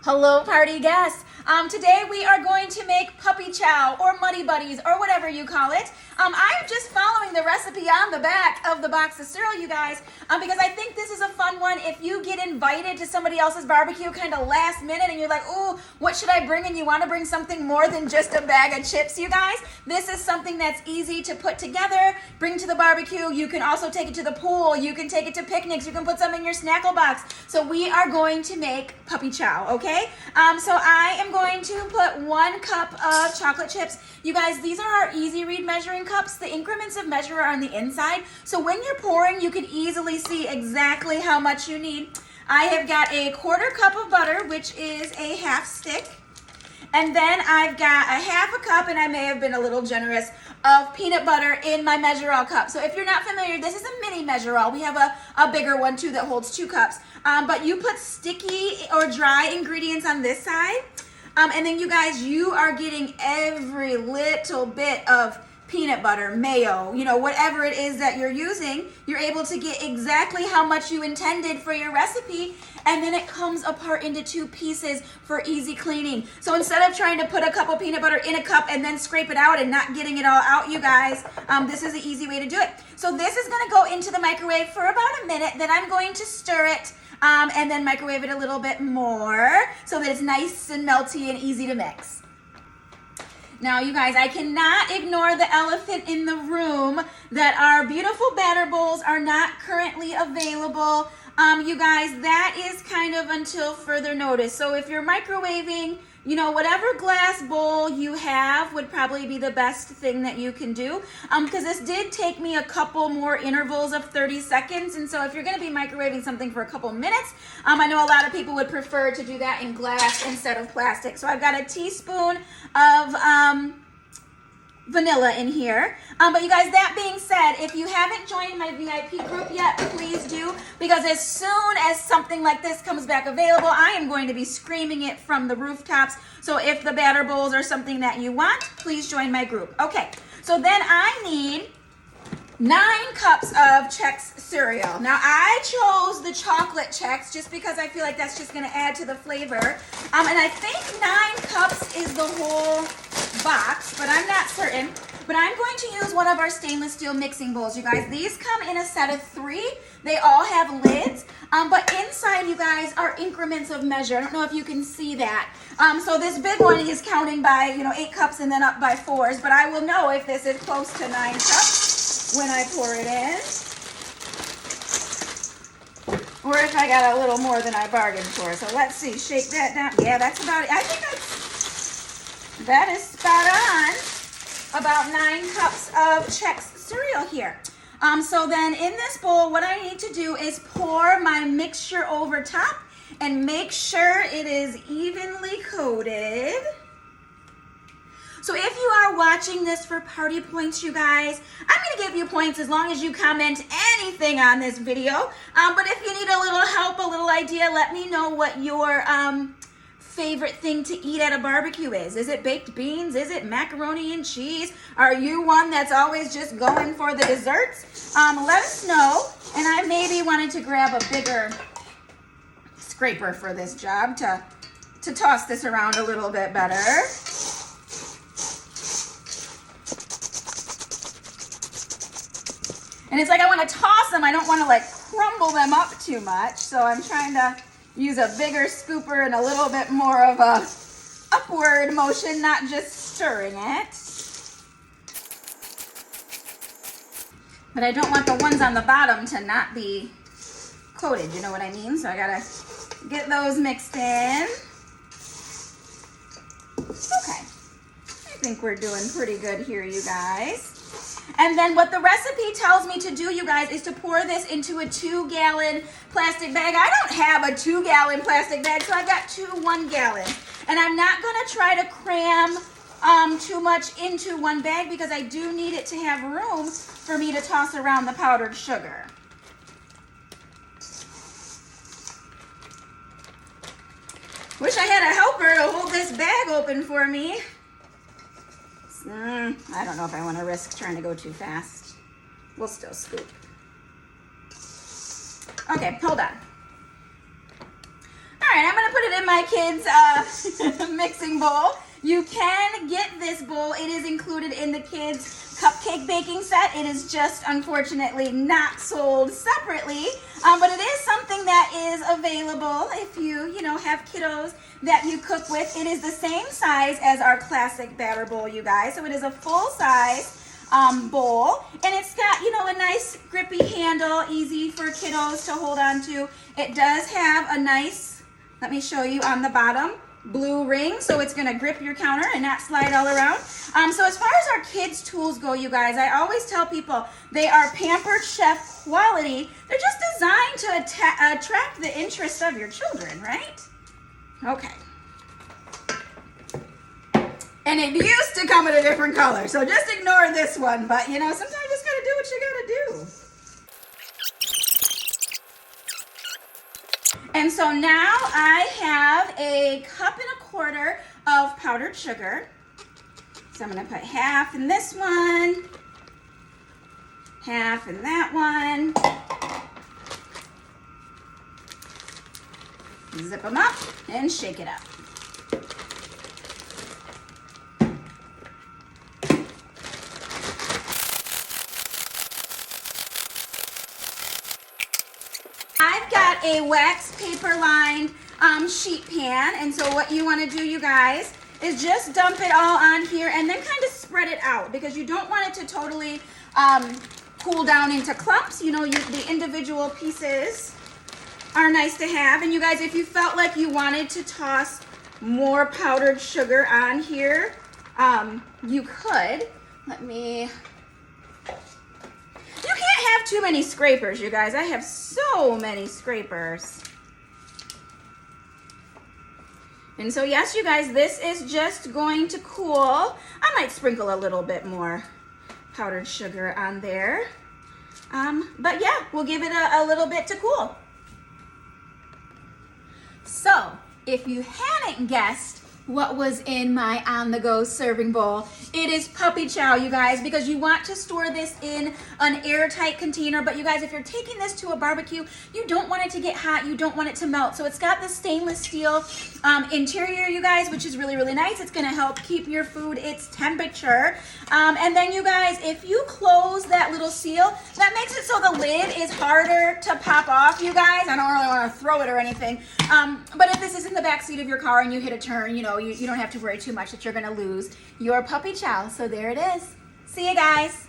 Hello, party guests. Today we are going to make puppy chow or muddy buddies or whatever you call it. I'm just following the recipe on the back of the box of cereal, you guys, because I think this is a fun one. If you get invited to somebody else's barbecue kind of last minute and you're like, ooh, what should I bring? And you want to bring something more than just a bag of chips, you guys, this is something that's easy to put together, bring to the barbecue. You can also take it to the pool. You can take it to picnics. You can put some in your snackle box. So we are going to make puppy chow, okay? So I am going to put 1 cup of chocolate chips. You guys, these are our easy read measuring cups. The increments of measure are on the inside. So when you're pouring, you can easily see exactly how much you need. I have got a 1/4 cup of butter, which is a 1/2 stick. And then I've got a 1/2 cup, and I may have been a little generous, of peanut butter in my measure-all cup. So if you're not familiar, this is a mini measure-all. We have a bigger one too that holds 2 cups. But you put sticky or dry ingredients on this side. And then you guys, you are getting every little bit of peanut butter, mayo, you know, whatever it is that you're using, you're able to get exactly how much you intended for your recipe, and then it comes apart into 2 pieces for easy cleaning. So instead of trying to put a cup of peanut butter in a cup and then scrape it out and not getting it all out, you guys, this is the easy way to do it. So this is gonna go into the microwave for about a minute, then I'm going to stir it and then microwave it a little bit more so that it's nice and melty and easy to mix. Now, you guys, I cannot ignore the elephant in the room that our beautiful batter bowls are not currently available. You guys, that is kind of until further notice. So if you're microwaving, you know, whatever glass bowl you have would probably be the best thing that you can do, because this did take me a couple more intervals of 30 seconds. And so if you're going to be microwaving something for a couple minutes, I know a lot of people would prefer to do that in glass instead of plastic. So I've got a teaspoon of vanilla in here. But you guys, that being said, if you haven't joined my VIP group yet, please do, because as soon as something like this comes back available, I am going to be screaming it from the rooftops. So if the batter bowls are something that you want, please join my group. Okay, so then I need 9 cups of Chex cereal. Now I chose the chocolate Chex just because I feel like that's just gonna add to the flavor. And I think 9 cups is the whole box, but I'm not certain. But I'm going to use one of our stainless steel mixing bowls, you guys. These come in a set of 3. They all have lids, but inside, you guys, are increments of measure. I don't know if you can see that. So this big one is counting by, 8 cups and then up by 4s, but I will know if this is close to 9 cups when I pour it in, or if I got a little more than I bargained for. So let's see, shake that down. Yeah, that's about it. I think that is spot on. About 9 cups of Chex cereal here. So then in this bowl, what I need to do is pour my mixture over top and make sure it is evenly coated. So if you are watching this for party points, you guys, I'm going to give you points as long as you comment anything on this video. But if you need a little help, a little idea, let me know what your favorite thing to eat at a barbecue is. Is it baked beans? Is it macaroni and cheese? Are you one that's always just going for the desserts? Let us know. And I maybe wanted to grab a bigger scraper for this job to toss this around a little bit better. And it's like I want to toss them. I don't want to like crumble them up too much. So I'm trying to use a bigger scooper and a little bit more of a upward motion, not just stirring it. But I don't want the ones on the bottom to not be coated, you know what I mean? So I gotta get those mixed in. Okay, I think we're doing pretty good here, you guys. And then what the recipe tells me to do, you guys, is to pour this into a 2-gallon plastic bag. I don't have a 2-gallon plastic bag, so I've got 2 1-gallon. And I'm not gonna try to cram too much into one bag because I do need it to have room for me to toss around the powdered sugar. Wish I had a helper to hold this bag open for me. I don't know if I want to risk trying to go too fast. We'll still scoop. Okay, hold on. All right, I'm going to put it in my kids' mixing bowl. You can get this bowl. It is included in the kids' cupcake baking set. It is just unfortunately not sold separately, but it is something that is available if you have kiddos that you cook with. It is the same size as our classic batter bowl, you guys. So it is a full size bowl, and it's got a nice grippy handle, easy for kiddos to hold on to. It does have a nice, let me show you on the bottom, blue ring, so it's going to grip your counter and not slide all around. So as far as our kids' tools go, you guys, I always tell people they are Pampered Chef quality. They're just designed to attract the interest of your children, right? Okay. And it used to come in a different color, so just ignore this one. But sometimes you just gotta do what you gotta do. And so now I have a 1.25 cups of powdered sugar. So I'm gonna put half in this one, half in that one. Zip them up and shake it up. I've got a wax paper lined sheet pan, and so what you want to do, you guys, is just dump it all on here and then kind of spread it out, because you don't want it to totally cool down into clumps. The individual pieces are nice to have. And you guys, if you felt like you wanted to toss more powdered sugar on here, you could. You can't have too many scrapers, you guys. I have so many scrapers. And so yes, you guys, this is just going to cool. I might sprinkle a little bit more powdered sugar on there. But yeah, we'll give it a little bit to cool. So, if you hadn't guessed what was in my on-the-go serving bowl, it is puppy chow, you guys, because you want to store this in an airtight container. But you guys, if you're taking this to a barbecue, you don't want it to get hot, you don't want it to melt. So it's got the stainless steel interior, you guys, which is really, really nice. It's gonna help keep your food its temperature. And then you guys, if you close that little seal, that makes it so the lid is harder to pop off, you guys. I don't really wanna throw it or anything. But if this is in the back seat of your car and you hit a turn, you don't have to worry too much that you're gonna lose your puppy chow. So there it is. See you guys.